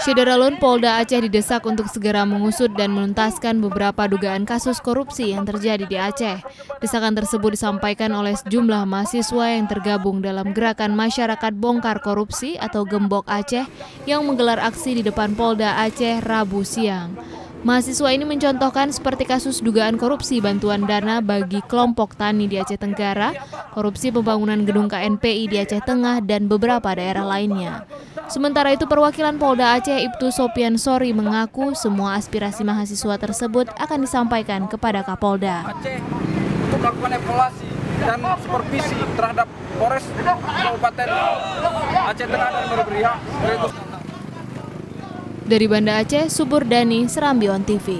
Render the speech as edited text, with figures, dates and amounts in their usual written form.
Syederalun Polda Aceh didesak untuk segera mengusut dan menuntaskan beberapa dugaan kasus korupsi yang terjadi di Aceh. Desakan tersebut disampaikan oleh sejumlah mahasiswa yang tergabung dalam Gerakan Masyarakat Bongkar Korupsi atau Gembok Aceh yang menggelar aksi di depan Polda Aceh Rabu siang. Mahasiswa ini mencontohkan seperti kasus dugaan korupsi bantuan dana bagi kelompok tani di Aceh Tenggara, korupsi pembangunan gedung KNPI di Aceh Tengah, dan beberapa daerah lainnya. Sementara itu, perwakilan Polda Aceh Ibtu Sopian Sori mengaku semua aspirasi mahasiswa tersebut akan disampaikan kepada Kapolda. Aceh untuk melakukan evaluasi dan supervisi terhadap Polres Kabupaten Aceh Tengah dan Merebria. Dari Banda Aceh, Subur Dani, Serambi On TV.